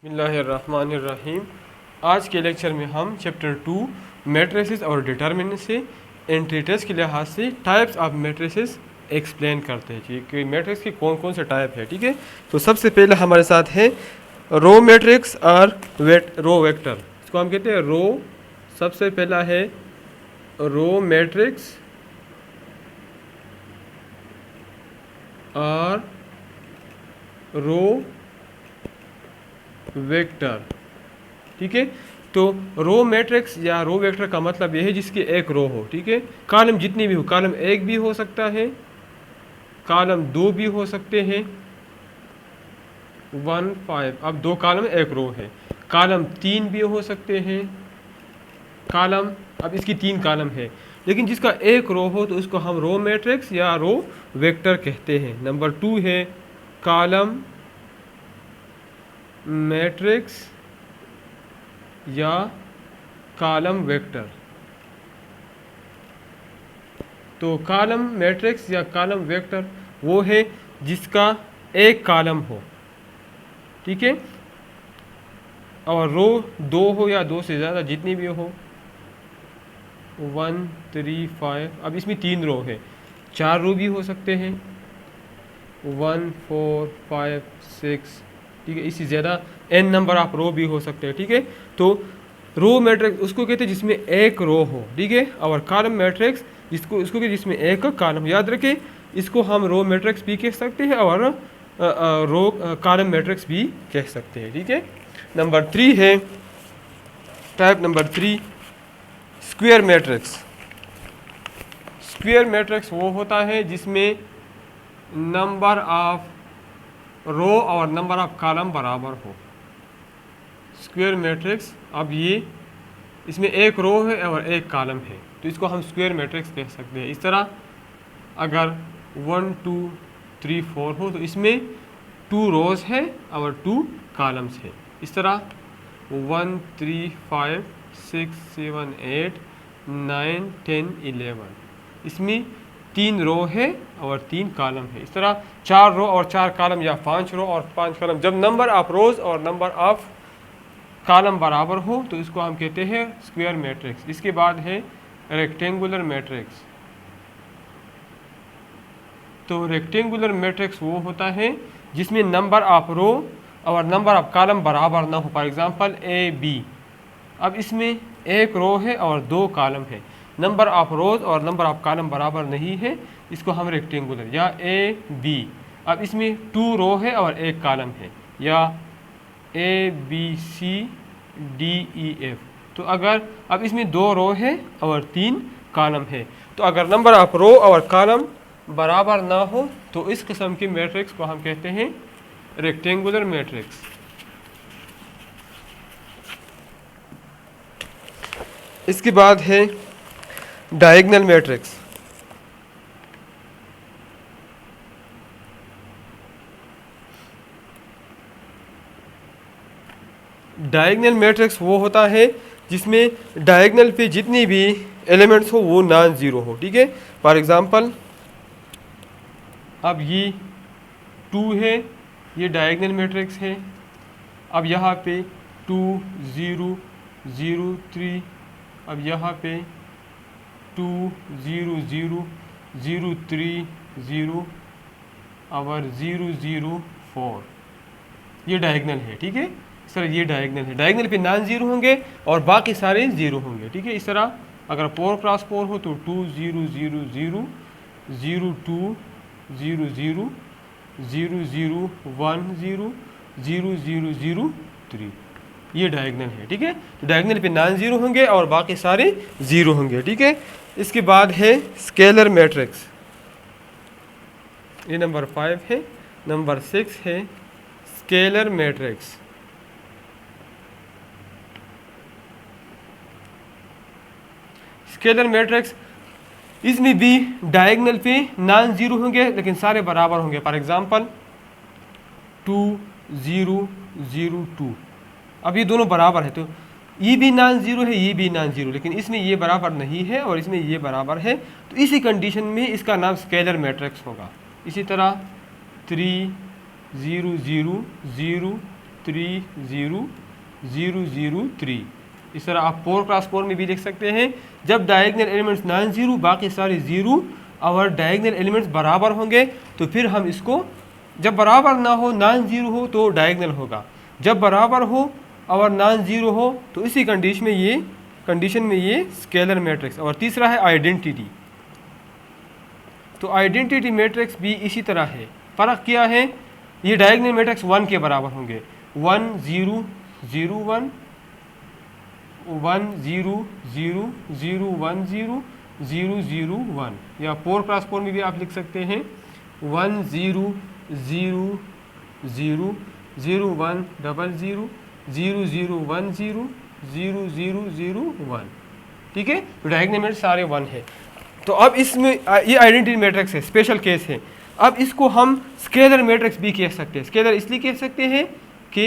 बिस्मिल्लाहिर्रहमानिर्रहीम। आज के लेक्चर में हम चैप्टर 2 मैट्रिसेस और डिटरमिनेंट से एंट्री टेस्ट के लिहाज से टाइप्स ऑफ मैट्रिसेस एक्सप्लेन करते हैं कि मैट्रिक्स के कौन कौन से टाइप है। ठीक है, तो सबसे पहले हमारे साथ है रो मैट्रिक्स और रो वेक्टर। इसको हम कहते हैं रो। सबसे पहला है रो मैट्रिक्स और रो वेक्टर। ठीक है, तो रो मैट्रिक्स या रो वेक्टर का मतलब यह है जिसकी एक रो हो। ठीक है, कॉलम जितनी भी हो, कॉलम एक भी हो सकता है, कॉलम दो भी हो सकते हैं, 1 5। अब दो कॉलम एक रो है। कॉलम तीन भी हो सकते हैं, कॉलम अब इसकी तीन कॉलम है, लेकिन जिसका एक रो हो तो उसको हम रो मैट्रिक्स या रो वेक्टर कहते हैं। नंबर 2 है कॉलम मैट्रिक्स या कॉलम वेक्टर। तो कॉलम मैट्रिक्स या कॉलम वेक्टर वो है जिसका एक कॉलम हो। ठीक है, और रो दो हो या दो से ज़्यादा, जितनी भी हो, 1 3 5। अब इसमें तीन रो है, चार रो भी हो सकते हैं, 1 4 5 6। ठीक है, इससे ज़्यादा n नंबर ऑफ रो भी हो सकते हैं। ठीक है, तो रो मैट्रिक्स उसको कहते हैं जिसमें एक रो हो। ठीक है, और कॉलम मैट्रिक्स जिसको उसको कहते हैं जिसमें एक कॉलम। याद रखें, इसको हम रो मैट्रिक्स भी कह सकते हैं और रो कॉलम मैट्रिक्स भी कह सकते हैं। ठीक है, नंबर 3 है type number 3 square matrix. Square matrix वो होता है जिसमें नंबर ऑफ रो और नंबर ऑफ कॉलम बराबर हो। स्क्वायर मैट्रिक्स, अब ये इसमें एक रो है और एक कॉलम है, तो इसको हम स्क्वायर मैट्रिक्स कह सकते हैं। इस तरह अगर 1 2 3 4 हो तो इसमें 2 रोज है और 2 कॉलम्स है। इस तरह 1 3 5 6 7 8 9 10 11, इसमें 3 रो है और 3 कॉलम है। इस तरह 4 रो और 4 कॉलम या 5 रो और 5 कॉलम। जब नंबर ऑफ रोज और नंबर ऑफ कॉलम बराबर हो तो इसको हम कहते हैं स्क्वायर मैट्रिक्स। इसके बाद है रेक्टेंगुलर मैट्रिक्स। तो रेक्टेंगुलर मैट्रिक्स वो होता है जिसमें नंबर ऑफ रो और नंबर ऑफ कॉलम बराबर ना हो। For example A B. अब इसमें एक रो है और 2 कॉलम है, नंबर ऑफ रोज और नंबर ऑफ कॉलम बराबर नहीं है, इसको हम रेक्टेंगुलर। या ए बी, अब इसमें 2 रो है और एक कॉलम है, या A B C D E F. तो अगर अब इसमें 2 रो है और 3 कॉलम है, तो अगर नंबर ऑफ रो और कॉलम बराबर ना हो तो इस किस्म की मैट्रिक्स को हम कहते हैं रेक्टेंगुलर मैट्रिक्स। इसके बाद है डायगोनल मैट्रिक्स। डायगोनल मैट्रिक्स वो होता है जिसमें डायगोनल पे जितनी भी एलिमेंट्स हो वो नॉन ज़ीरो हो। ठीक है, फॉर एग्जांपल अब ये 2 है, ये डायगोनल मैट्रिक्स है। अब यहाँ पे 2 0 0 3, अब यहाँ पे 2 0 0 0 3 0 और 0 0 4, ये डायगोनल है। ठीक है, इस तरह ये डायगोनल है। डायगोनल पे नॉन ज़ीरो होंगे और बाकी सारे ज़ीरो होंगे। ठीक है, इस तरह अगर 4 क्रॉस 4 हो तो 2 0 0 0 0 2 0 0 0 0 1 0 0 0 0 3, ये डायगोनल है। ठीक है, तो डायगोनल पे नॉन ज़ीरो होंगे और बाकी सारे ज़ीरो होंगे। ठीक है, इसके बाद है स्केलर मैट्रिक्स, ये नंबर 5 है। नंबर 6 है स्केलर मैट्रिक्स। स्केलर मैट्रिक्स, इसमें भी डायगोनल पे नॉन ज़ीरो होंगे लेकिन सारे बराबर होंगे। फॉर एग्जांपल 2 0 0 2, अब ये दोनों बराबर है तो ये भी नॉन ज़ीरो है, ये भी नॉन ज़ीरो, लेकिन इसमें ये बराबर नहीं है और इसमें ये बराबर है, तो इसी कंडीशन में इसका नाम स्केलर मैट्रिक्स होगा। इसी तरह 3 0 0 0 3 0 0 0 3। इस तरह आप 4x4 में भी लिख सकते हैं। जब डायगोनल एलिमेंट्स नॉन ज़ीरो बाकी सारे ज़ीरो और डायगोनल एलिमेंट्स बराबर होंगे तो फिर हम इसको, जब बराबर ना हो नॉन ज़ीरो हो तो डायगोनल होगा, जब बराबर हो और नॉन ज़ीरो हो तो इसी कंडीशन में ये स्केलर मैट्रिक्स। और तीसरा है आइडेंटिटी। तो आइडेंटिटी मैट्रिक्स भी इसी तरह है। फ़र्क क्या है, ये डायगोनल मैट्रिक्स 1 के बराबर होंगे, 1 0 0 1 1 0 0 0 1 0 0 0 1, या 4x4 में भी आप लिख सकते हैं 1 0 0 0 0 1 0 0 0 0 1 0 0 0 0 1। ठीक है, तो डायगोनल मैट्रिक्स सारे 1 है। तो अब इसमें ये आइडेंटिटी मैट्रिक्स है, स्पेशल केस है। अब इसको हम स्केलर मैट्रिक्स भी कह सकते हैं। स्केलर इसलिए कह सकते हैं कि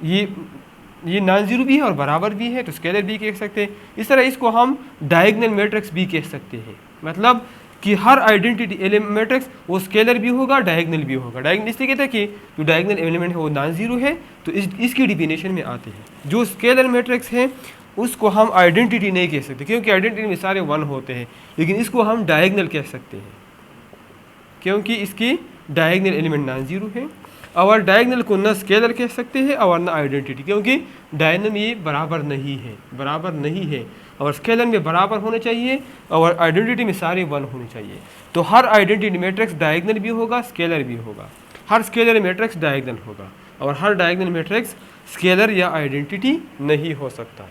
ये नॉन ज़ीरो भी है और बराबर भी है, तो स्केलर भी कह सकते हैं। इस तरह इसको हम डायगोनल मैट्रिक्स भी कह सकते हैं, मतलब कि हर आइडेंटिटी मैट्रिक्स वो स्केलर भी होगा डायगोनल भी होगा। डायगोनल इसलिए कहते हैं कि जो डायगोनल एलिमेंट है वो नॉन ज़ीरो है, तो इसकी डिफिनेशन में आते हैं। जो स्केलर मैट्रिक्स है उसको हम आइडेंटिटी नहीं कह सकते, क्योंकि आइडेंटिटी में सारे 1 होते हैं, लेकिन इसको हम डायगोनल कह सकते हैं क्योंकि इसकी डायगोनल एलिमेंट नॉन ज़ीरो है। और डायगोनल को न स्केलर कह सकते हैं और न आइडेंटिटी, क्योंकि डायगोनल में ये बराबर नहीं है और स्केलर में बराबर होने चाहिए और आइडेंटिटी में सारे 1 होने चाहिए। तो हर आइडेंटिटी मैट्रिक्स डायगोनल भी होगा स्केलर भी होगा, हर स्केलर मैट्रिक्स डायगोनल होगा और हर डायगोनल मैट्रिक्स स्केलर या आइडेंटिटी नहीं हो सकता।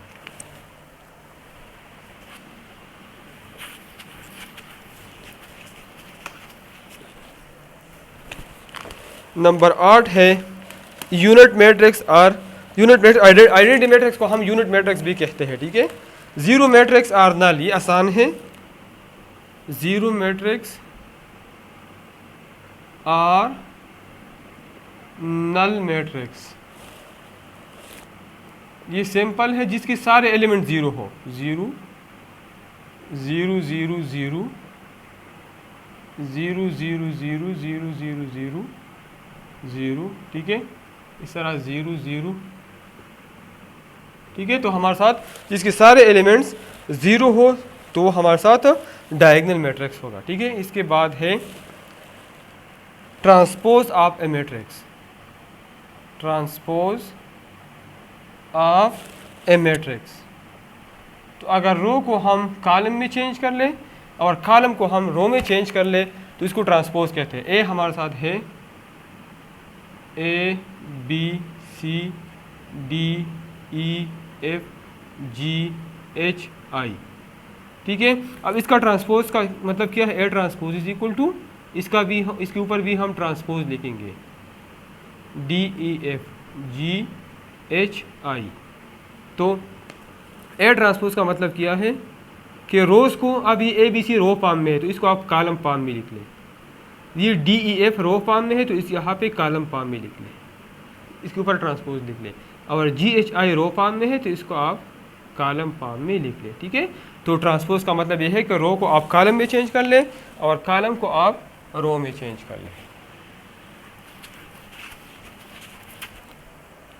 नंबर 8 है यूनिट मैट्रिक्स आइडेंटिटी मैट्रिक्स को हम यूनिट मैट्रिक्स भी कहते हैं। ठीक है, जीरो मैट्रिक्स आर नल, ये आसान है। Zero matrix or null matrix, ये सिंपल है जिसके सारे एलिमेंट ज़ीरो हो, 0 0 0 0 0 0 0 0 0 0 0। ठीक है, इस तरह 0 0। ठीक है, तो हमारे साथ जिसके सारे एलिमेंट्स 0 हो तो हमारे साथ डायगोनल मैट्रिक्स होगा। ठीक है, इसके बाद है transpose of A matrix. Transpose of A matrix, तो अगर रो को हम कॉलम में चेंज कर लें और कॉलम को हम रो में चेंज कर ले तो इसको ट्रांसपोज कहते हैं। ए हमारे साथ है A B C D E F G H I। ठीक है, अब इसका ट्रांसपोज का मतलब क्या है, A transpose is equal to इसके ऊपर भी हम ट्रांसपोज लिखेंगे D E F G H I। तो ए ट्रांसपोज का मतलब क्या है कि रोज़ को, अब ये ABC रो फॉर्म में है तो इसको आप कॉलम फॉर्म में लिख लें। ये DEF रो फॉर्म में है तो इस यहाँ पे कॉलम फॉर्म में लिख लें, इसके ऊपर ट्रांसपोज लिख लें। और GHI रो फॉर्म में है तो इसको आप कॉलम फॉर्म में लिख लें। ठीक है, तो ट्रांसपोज का मतलब ये है कि रो को आप कॉलम में चेंज कर लें और कॉलम को आप रो में चेंज कर लें।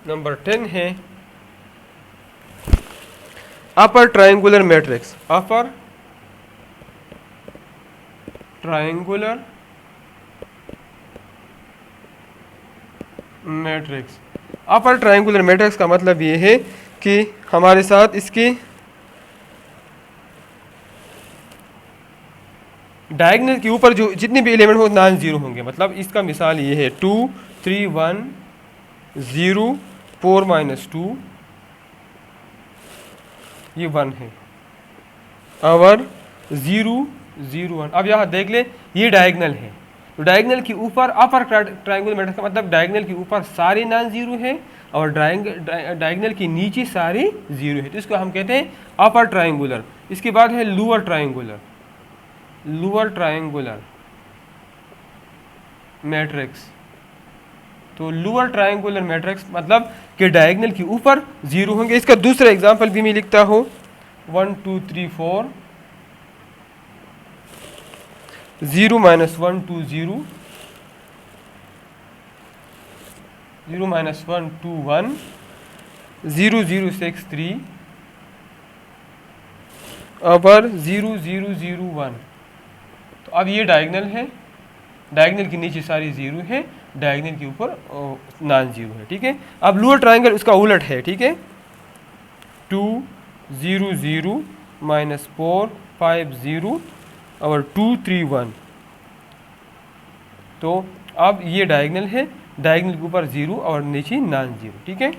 नंबर 10 है upper triangular matrix. Upper triangular matrix. Upper triangular matrix का मतलब ये है कि हमारे साथ इसके डायगोनल के ऊपर जो जितने भी एलिमेंट हो नॉन ज़ीरो होंगे। मतलब इसका मिसाल ये है 2 3 1 0 4 -2, ये 1 है और 0 0 1। अब यहाँ देख ले ये डायगोनल है, तो डायगोनल के ऊपर अपर ट्रायंगुलर मैट्रिक्स का मतलब डायगोनल के ऊपर सारे नॉन ज़ीरो है और डायगोनल के नीचे सारे ज़ीरो है, तो इसको हम कहते हैं अपर ट्रायंगुलर। इसके बाद है lower triangular. Lower triangular matrix, तो लोअर ट्रायंगुलर मैट्रिक्स मतलब कि डायगोनल के ऊपर 0 होंगे। इसका दूसरा एग्जांपल भी मैं लिखता हूँ 1 2 3 4 0 -1 2 0 0 माइनस 1 2 1 0 0 6 3 और 0 0 0 1। तो अब ये डायगनल है, डायगनल के नीचे सारी जीरो है, डायगनल के ऊपर नॉन जीरो है, ठीक है। अब लोअर ट्रायंगल उसका उलट है, ठीक है। 2 0 0 माइनस 4 5 0 और 2 3 1। तो अब ये डायगनल है, डायगनल के ऊपर जीरो और नीचे नॉन जीरो, ठीक है।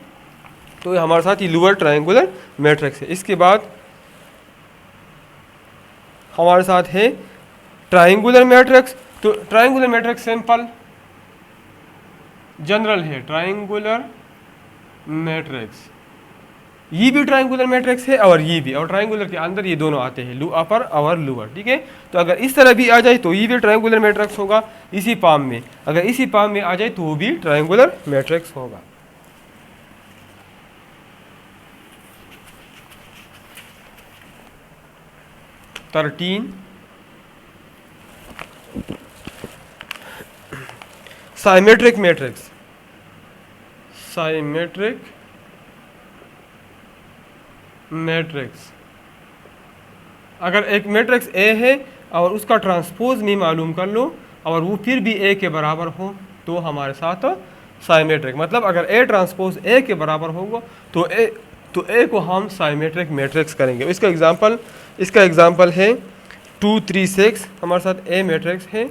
तो ये हमारे साथ ये लोअर ट्रायंगुलर मैट्रिक्स है। इसके बाद हमारे साथ है ट्रायंगुलर मैट्रिक्स। तो ट्रायंगुलर मैट्रिक्स सिंपल जनरल है, ट्रायंगुलर मैट्रिक्स, ये भी ट्रायंगुलर मैट्रिक्स है और ये भी, और ट्रायंगुलर के अंदर ये दोनों आते हैं, अपर और लोअर, ठीक है। तो अगर इस तरह भी आ जाए तो ये भी ट्रायंगुलर मैट्रिक्स होगा इसी पाम में, अगर इसी पाम में आ जाए तो वो भी ट्रायंगुलर मैट्रिक्स होगा। Symmetric matrix, symmetric matrix. अगर एक मैट्रिक्स ए है और उसका ट्रांसपोज नहीं मालूम कर लो और वो फिर भी ए के बराबर हो तो हमारे साथ साइमेट्रिक, मतलब अगर ए ट्रांसपोज ए के बराबर होगा तो ए को हम साइमेट्रिक मैट्रिक्स करेंगे। इसका एग्जांपल है 2 3 6, हमारे साथ ए मैट्रिक्स है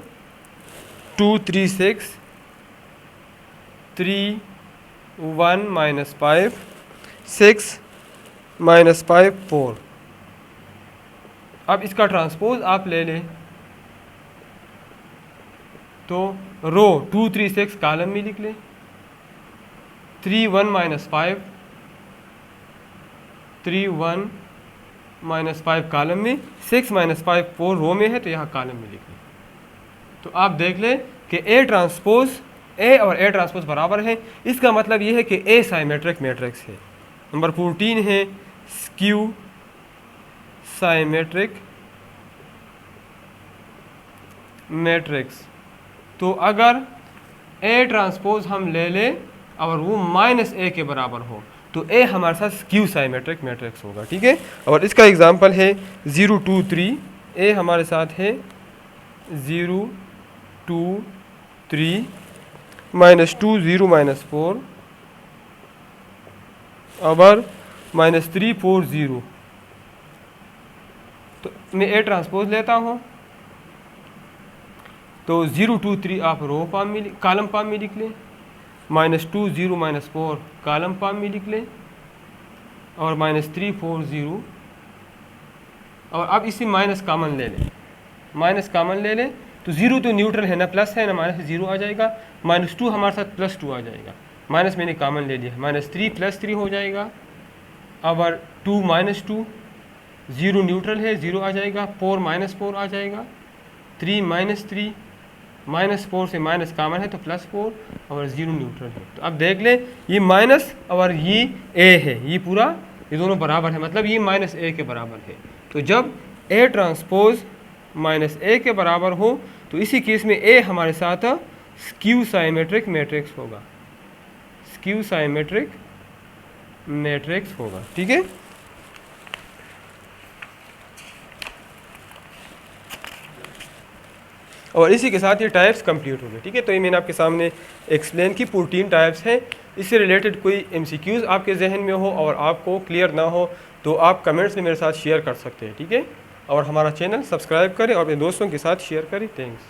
2 3 6 3 1 माइनस 5 6 माइनस 5 4। अब इसका ट्रांसपोज आप ले लें तो रो 2 3 6 कॉलम में लिख लें, 3 1 माइनस 5 3 1 माइनस 5 कॉलम में, 6 माइनस 5 4 रो में है तो यहाँ कॉलम में लिख लें। तो आप देख लें कि ए ट्रांसपोज ए और ए ट्रांसपोज बराबर है, इसका मतलब ये है कि ए साइमेट्रिक मैट्रिक्स है। नंबर 14 है स्क्यू साइमेट्रिक मैट्रिक्स। तो अगर ए ट्रांसपोज हम ले लें और वो माइनस ए के बराबर हो तो ए हमारे साथ स्क्यू साइमेट्रिक मैट्रिक्स होगा, ठीक है। और इसका एग्जांपल है 0 2 3, ए हमारे साथ है 0 2 3 माइनस 2 0 माइनस 4 और माइनस 3 4 0। तो मैं ए ट्रांसपोज लेता हूँ तो 0 2 3 आप रो पाम में कॉलम पाम में लिख लें, माइनस 2 0 माइनस 4 कॉलम पाम में लिख लें और माइनस 3 4 0। और अब इसी माइनस कॉमन ले लें, माइनस कॉमन ले लें तो 0 तो न्यूट्रल है ना, प्लस है ना, माइनस 0 आ जाएगा, माइनस 2 हमारे साथ प्लस 2 आ जाएगा, माइनस मैंने कॉमन ले लिया, माइनस 3 प्लस 3 हो जाएगा, और 2 माइनस 2 0 न्यूट्रल है 0 आ जाएगा, 4 माइनस 4 आ जाएगा, 3 माइनस 3 माइनस 4 से माइनस कॉमन है तो प्लस 4 और 0 न्यूट्रल है। तो अब देख लें ये माइनस और ये ए है, ये पूरा ये दोनों बराबर है, मतलब ये माइनस ए के बराबर है। तो जब ए ट्रांसपोज माइनस ए के बराबर हो तो इसी केस में ए हमारे साथ स्क्यू साइमेट्रिक मैट्रिक्स होगा, स्क्यू साइमेट्रिक मैट्रिक्स होगा, ठीक है। और इसी के साथ ये टाइप्स कंप्लीट हो गए, ठीक है। तो ये मैंने आपके सामने एक्सप्लेन की 14 टाइप्स हैं। इससे रिलेटेड कोई MCQs आपके जहन में हो और आपको क्लियर ना हो तो आप कमेंट्स में मेरे साथ शेयर कर सकते हैं, ठीक है। और हमारा चैनल सब्सक्राइब करें और अपने दोस्तों के साथ शेयर करें। थैंक्स।